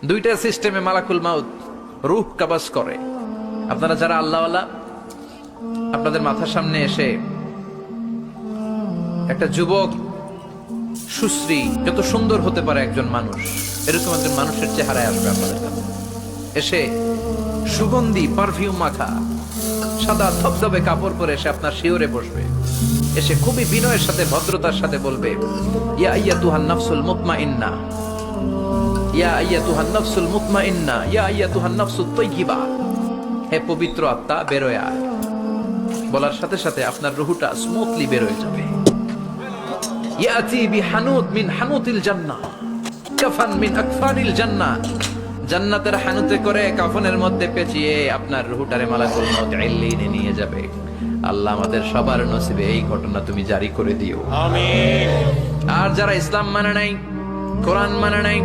দুইটা সিস্টেমে মালাকুল মাউত রূহ কাবাজ করে। আপনারা যারা আল্লাহওয়ালা, আপনাদের মাথার সামনে এসে একটা যুবক, সুশ্রী, যত সুন্দর হতে পারে একজন মানুষ, এরকম একজন মানুষের চেহারায় আসবে আপনাদের কাছে, এসে সুগন্ধি পারফিউম মাখা সাদা ধবধবে কাপড় পরে এসে আপনার শিওরে বসবে, এসে খুবই বিনয়ের সাথে ভদ্রতার সাথে বলবে, ইয়া আইয়াতুহান নাফসুল মুতমাইন্না, ইয়া আইয়াতুহান নাফসুল মুতমাইন্না, ইয়া আইয়াতুহান নাফসুত তাইয়্যিবা, হে পবিত্র আত্মা বেরোয় আয়। বলার সাথে সাথে আপনার রুহটা স্মুথলি বেরোয় যাবে। ইয়াতি বিহানুত মিন হানুতিল জান্নাহ, কাফান মিন আকফানিল জান্নাহ, জান্নাতের হানুতে করে কাফনের মধ্যে পেঁচিয়ে আপনার রুহটারে মালাকুল মউত ইল্লিনে নিয়ে যাবে। আল্লাহ আমাদের সবার নসিবে এই ঘটনা তুমি জারি করে দিও, আমিন। আর যারা ইসলাম মানে নাই, কোরআন মানে নাই,